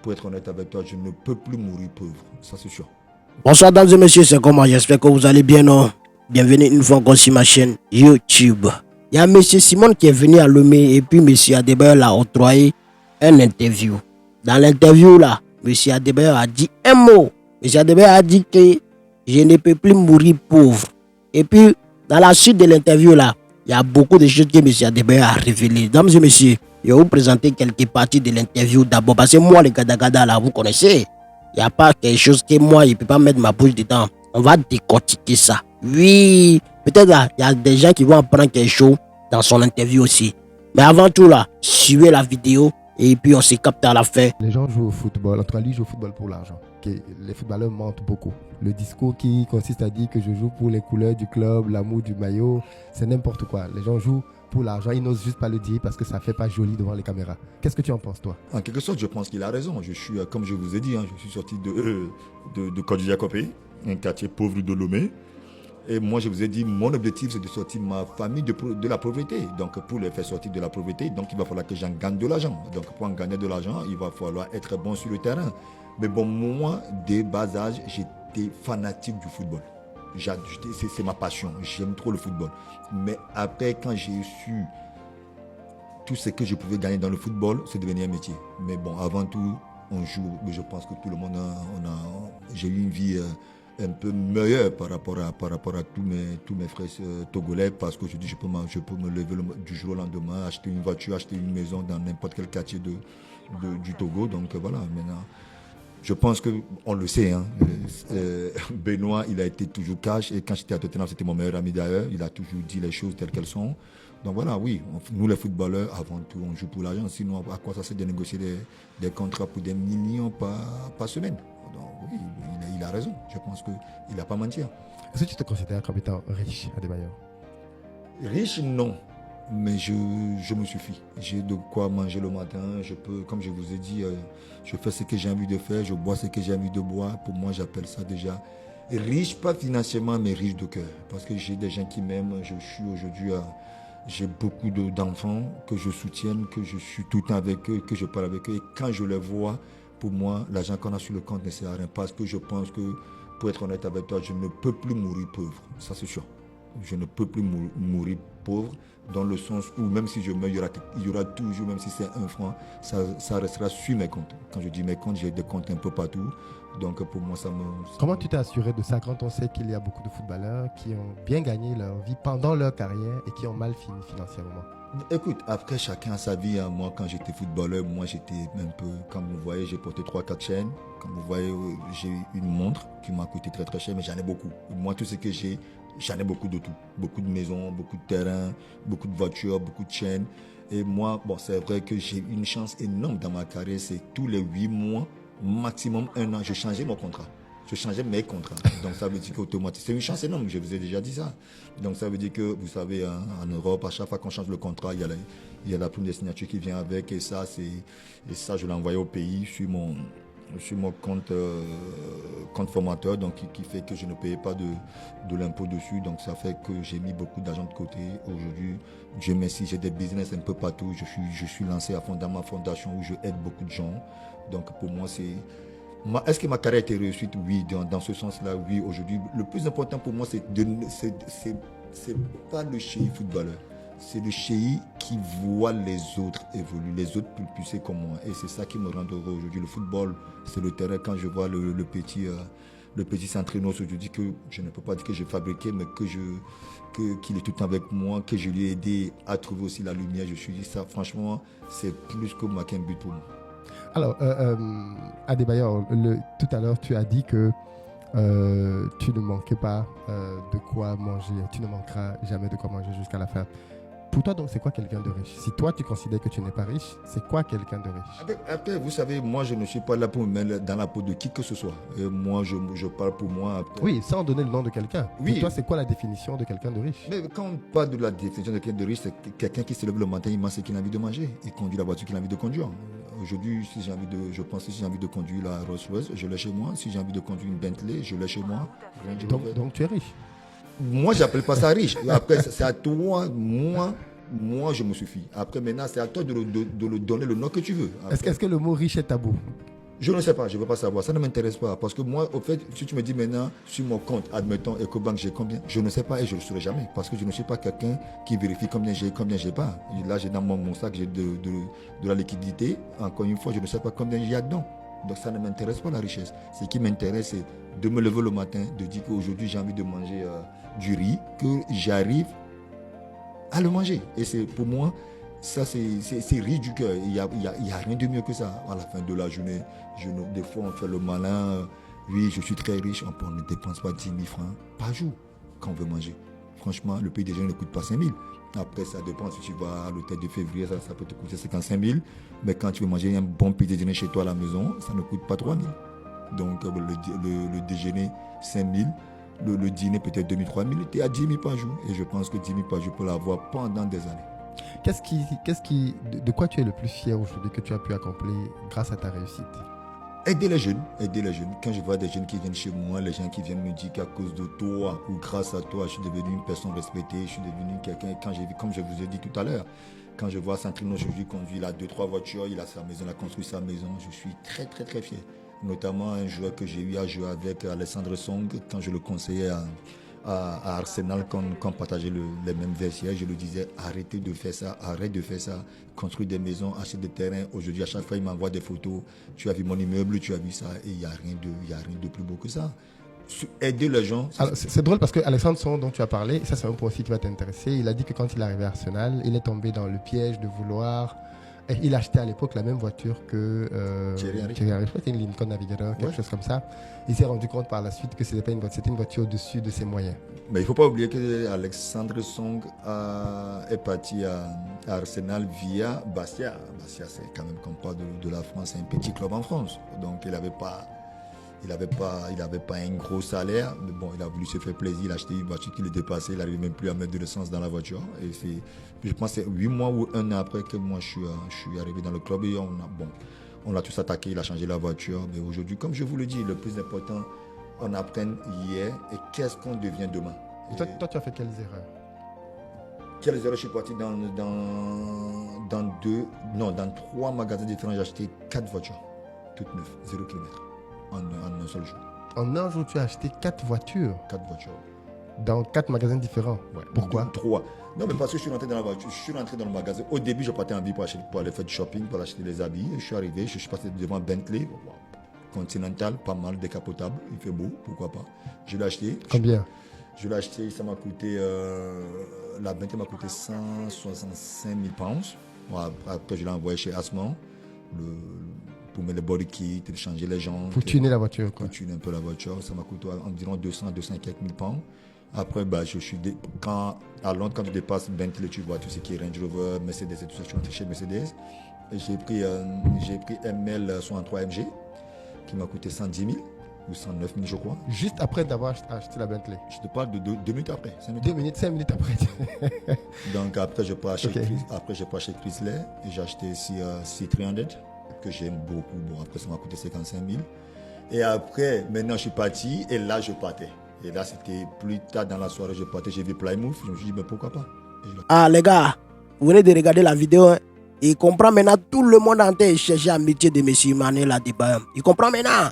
pour être honnête avec toi, je ne peux plus mourir pauvre. Ça, c'est sûr. Bonsoir, dames et messieurs, c'est comment? J'espère que vous allez bien, non? Bienvenue une fois encore sur ma chaîne YouTube. Il y a monsieur Simon qui est venu à Lomé et puis monsieur Adebayor l'a octroyé un interview. Dans l'interview là, monsieur Adebayor a dit un mot. Monsieur Adebayor a dit que je ne peux plus mourir pauvre. Et puis, dans la suite de l'interview là, il y a beaucoup de choses que monsieur Adebayor a révélées. Dames et messieurs, je vais vous présenter quelques parties de l'interview d'abord. Parce que moi, les Gada là, vous connaissez. Il n'y a pas quelque chose que moi, je ne peux pas mettre ma bouche dedans. On va décortiquer ça. Oui, peut-être là, il y a des gens qui vont apprendre quelque chose dans son interview aussi. Mais avant tout là, suivez la vidéo et puis on se capte à la fin. Les gens jouent au football, en tout cas lui joue au football pour l'argent. Les footballeurs mentent beaucoup. Le discours qui consiste à dire que je joue pour les couleurs du club, l'amour du maillot, c'est n'importe quoi. Les gens jouent pour l'argent, ils n'osent juste pas le dire parce que ça ne fait pas joli devant les caméras. Qu'est-ce que tu en penses, toi? En quelque sorte, je pense qu'il a raison. Je suis, comme je vous ai dit, je suis sorti de Kodji-Jakopé, un quartier pauvre de Lomé. Et moi, je vous ai dit, mon objectif, c'est de sortir ma famille de la pauvreté. Donc, pour les faire sortir de la pauvreté, donc il va falloir que j'en gagne de l'argent. Donc, pour en gagner de l'argent, il va falloir être bon sur le terrain. Mais bon, moi, dès bas âge, j'étais fanatique du football. C'est ma passion. J'aime trop le football. Mais après, quand j'ai su tout ce que je pouvais gagner dans le football, c'est devenu un métier. Mais bon, avant tout, on joue. Je pense que tout le monde j'ai eu une vie un peu meilleure par rapport à tous mes frères togolais, parce qu'aujourd'hui, je peux me lever du jour au lendemain, acheter une voiture, acheter une maison dans n'importe quel quartier du Togo. Donc voilà, maintenant, je pense qu'on le sait. Benoît, il a été toujours cash. Et quand j'étais à Tottenham, c'était mon meilleur ami d'ailleurs. Il a toujours dit les choses telles qu'elles sont. Donc voilà, oui, nous les footballeurs, avant tout, on joue pour l'argent. Sinon, à quoi ça sert de négocier des contrats pour des millions par semaine? Donc oui, il a raison. Je pense qu'il n'a pas menti. Est-ce que tu te considères comme étant riche, Adebayor? Riche, non. Mais je me suffis. J'ai de quoi manger le matin. Je peux, comme je vous ai dit, je fais ce que j'ai envie de faire. Je bois ce que j'ai envie de boire. Pour moi, j'appelle ça déjà riche, pas financièrement, mais riche de cœur. Parce que j'ai des gens qui m'aiment. Je suis aujourd'hui j'ai beaucoup d'enfants que je soutienne, que je suis tout le temps avec eux, que je parle avec eux. Et quand je les vois, pour moi, l'argent qu'on a sur le compte ne sert à rien. Parce que je pense que, pour être honnête avec toi, je ne peux plus mourir pauvre. Ça, c'est sûr. Je ne peux plus mourir pauvre, dans le sens où même si je meurs, il y aura toujours, même si c'est 1 franc, ça restera sur mes comptes. Quand je dis mes comptes, j'ai des comptes un peu partout. Donc pour moi, ça me... Comment tu t'es assuré de ça quand on sait qu'il y a beaucoup de footballeurs qui ont bien gagné leur vie pendant leur carrière et qui ont mal fini financièrement? Écoute, après chacun a sa vie. Moi, quand j'étais footballeur, moi j'étais un peu, comme vous voyez, j'ai porté 3-4 chaînes. Comme vous voyez, j'ai une montre qui m'a coûté très très cher, mais j'en ai beaucoup. Moi, tout ce que j'ai, j'en ai beaucoup de tout. Beaucoup de maisons, beaucoup de terrains, beaucoup de voitures, beaucoup de chaînes. Et moi, bon, c'est vrai que j'ai une chance énorme dans ma carrière, c'est tous les 8 mois, maximum 1 an, je changeais mon contrat. Je changeais mes contrats. Donc ça veut dire qu'automatiquement, c'est une chance énorme, je vous ai déjà dit ça. Donc ça veut dire que, vous savez, en Europe, à chaque fois qu'on change le contrat, il y a la prime de signature qui vient avec. Et ça, je l'ai envoyé au pays sur mon compte formateur, donc qui fait que je ne payais pas de l'impôt dessus. Donc ça fait que j'ai mis beaucoup d'argent de côté. Aujourd'hui, Dieu merci, j'ai des business un peu partout. Je suis lancé à fond dans ma fondation où je aide beaucoup de gens. Donc pour moi, est-ce que ma carrière a été réussite? Oui, dans ce sens-là, oui. Aujourd'hui, le plus important pour moi, c'est pas le chéri footballeur. C'est le chéri qui voit les autres évoluer, les autres plus poussés comme moi. Et c'est ça qui me rend heureux aujourd'hui. Le football, c'est le terrain. Quand je vois le petit s'entraîner aujourd'hui, que je ne peux pas dire que j'ai fabriqué, mais qu'il est tout le temps avec moi, que je lui ai aidé à trouver aussi la lumière. Je me suis dit ça, franchement, c'est plus que qu'un but pour moi. Alors, Adebayor, tout à l'heure, tu as dit que tu ne manquais pas de quoi manger. Tu ne manqueras jamais de quoi manger jusqu'à la fin. Pour toi, donc, c'est quoi quelqu'un de riche? Si toi, tu considères que tu n'es pas riche, c'est quoi quelqu'un de riche? Après, vous savez, moi, je ne suis pas là pour me mettre dans la peau de qui que ce soit. Et moi, je parle pour moi. Après. Oui, sans donner le nom de quelqu'un. Oui. Pour toi, c'est quoi la définition de quelqu'un de riche? Mais quand on parle de la définition de quelqu'un de riche, c'est quelqu'un qui se lève le matin, il mange ce qu'il a envie de manger. Il conduit la voiture qu'il a envie de conduire. Aujourd'hui, si j'ai envie de conduire la Rolls-Royce, je l'ai chez moi. Si j'ai envie de conduire une Bentley, je l'ai chez moi. Donc tu es riche? Moi, j'appelle pas ça riche. Après, c'est à toi, moi, je me suffis. Après, maintenant, c'est à toi de le donner le nom que tu veux. Est-ce que le mot riche est tabou? Je ne sais pas, je ne veux pas savoir. Ça ne m'intéresse pas. Parce que moi, au fait, si tu me dis maintenant, sur mon compte, admettons, EcoBank, j'ai combien? Je ne sais pas et je ne le saurai jamais. Parce que je ne suis pas quelqu'un qui vérifie combien j'ai pas. Là, j'ai dans mon sac, j'ai de la liquidité. Encore une fois, je ne sais pas combien il y a dedans. Donc ça ne m'intéresse pas la richesse. Ce qui m'intéresse, c'est de me lever le matin, de dire qu'aujourd'hui, j'ai envie de manger du riz, que j'arrive à le manger. Et c'est pour moi, ça c'est riche du cœur. Il y a rien de mieux que ça. À la fin de la journée, des fois on fait le malin. Oui, je suis très riche. On ne dépense pas 10 000 francs par jour quand on veut manger. Franchement, le petit déjeuner ne coûte pas 5 000. Après, ça dépend. Si tu vas à l'hôtel de février, ça peut te coûter 55 000. Mais quand tu veux manger un bon petit déjeuner chez toi à la maison, ça ne coûte pas 3 000. Donc le déjeuner 5 000. Le dîner peut-être 2 000, 3 000, tu es à 10 000 par jour. Et je pense que 10 000 par jour, je peux l'avoir pendant des années. De quoi tu es le plus fier aujourd'hui que tu as pu accomplir grâce à ta réussite? Aider les jeunes. Quand je vois des jeunes qui viennent chez moi, les gens qui viennent me dire qu'à cause de toi ou grâce à toi, je suis devenu une personne respectée, je suis devenu quelqu'un, comme je vous ai dit tout à l'heure, quand je vois Centrino aujourd'hui conduire, il a 2-3 voitures, il a sa maison, il a construit sa maison, je suis très très très fier. Notamment un joueur que j'ai eu à jouer avec, Alexandre Song, quand je le conseillais à Arsenal, quand on partageait les mêmes vestiaires, je lui disais arrête de faire ça, construire des maisons, acheter des terrains. Aujourd'hui, à chaque fois, il m'envoie des photos. Tu as vu mon immeuble, tu as vu ça, et il n'y a rien de plus beau que ça. Aider les gens. C'est drôle parce que Alexandre Song, dont tu as parlé, ça c'est un point aussi qui va t'intéresser. Il a dit que quand il est arrivé à Arsenal, il est tombé dans le piège de vouloir. Et il achetait à l'époque la même voiture que Thierry Henry. C'était une Lincoln Navigator, quelque chose comme ça. Il s'est rendu compte par la suite que c'était une voiture au-dessus de ses moyens. Mais il ne faut pas oublier que Alexandre Song est parti à Arsenal via Bastia. Bastia, c'est quand même, comme pas de la France, c'est un petit club en France. Donc il n'avait pas un gros salaire, mais bon, il a voulu se faire plaisir, il a acheté une voiture qui le dépassait, il n'arrivait même plus à mettre de l'essence dans la voiture. Et je pense que c'est 8 mois ou 1 an après que moi je suis arrivé dans le club et on a tous attaqué, il a changé la voiture. Mais aujourd'hui, comme je vous le dis, le plus important, on apprend hier et qu'est-ce qu'on devient demain. Toi, tu as fait quelles erreurs? Quelles erreurs? Je suis parti dans 3 magasins différents, j'ai acheté 4 voitures, toutes neuves, 0 km. En un seul jour. En un jour, tu as acheté 4 voitures? 4 voitures. Dans 4 magasins différents? Ouais. Pourquoi? 3. Non, mais parce que je suis rentré dans la voiture, je suis rentré dans le magasin. Au début, je partais en ville pour aller faire du shopping, pour acheter des habits. Je suis arrivé, je suis passé devant Bentley, Continental, pas mal, décapotable, il fait beau, pourquoi pas. Je l'ai acheté. Combien? Je l'ai acheté, ça m'a coûté, la Bentley m'a coûté 165 000 pounds. Bon, après, je l'ai envoyé chez Asman. Pour mettre les body kits, changer les jantes. Pour tuner la voiture, quoi. Pour tuner un peu la voiture. Ça m'a coûté environ 200 quelques mille pounds. Après, à Londres, quand tu dépasses Bentley, tu vois tout ce qui est Range Rover, Mercedes et tout ça, je suis rentré chez Mercedes. Et j'ai pris ML 63 MG, qui m'a coûté 110 000 ou 109 000, je crois. Juste après d'avoir acheté la Bentley? Je te parle de 2 minutes après. 5 minutes après. Donc après, je pars chez Chrysler et j'ai acheté ici C300. Que j'aime beaucoup. Bon, après, ça m'a coûté 55 000. Et après, maintenant, je suis parti et là, je partais. Et là, c'était plus tard dans la soirée, je partais, j'ai vu Plymouth. Je me suis dit, mais pourquoi pas? Ah, les gars, vous venez de regarder la vidéo. Hein? Il comprend maintenant, tout le monde entier chercher l'amitié de M. Emmanuel Adebayor. Il comprend maintenant.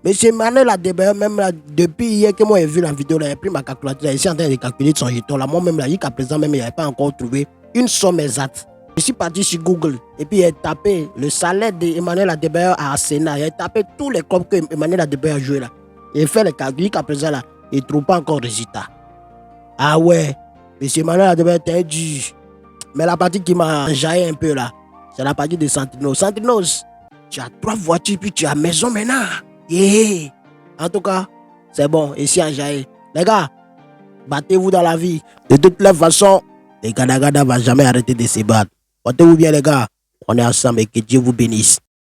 M. Emmanuel Adebayor, même là, depuis hier que moi j'ai vu la vidéo, là, j'ai pris ma calculatrice, il est en train de calculer son jeton. Là, moi-même, là, jusqu'à présent, même, il n'avait pas encore trouvé une somme exacte. Je suis parti sur Google et puis j'ai tapé le salaire d'Emmanuel Adebayor à Arsenal. J'ai tapé tous les clubs que Emmanuel Adebayor a joué là. Et fait les calculs jusqu'à présent là. Il ne trouve pas encore de résultat. Ah ouais, M. Emmanuel Adebayor était dur. Mais la partie qui m'a enjaillé un peu là, c'est la partie de Centrinos. Centrinos, tu as 3 voitures puis tu as maison maintenant. Yeah. En tout cas, c'est bon, ici enjaillé. Les gars, battez-vous dans la vie. De toutes les façons, les Gada ne vont jamais arrêter de se battre. Portez-vous bien les gars, on est ensemble et que Dieu vous bénisse.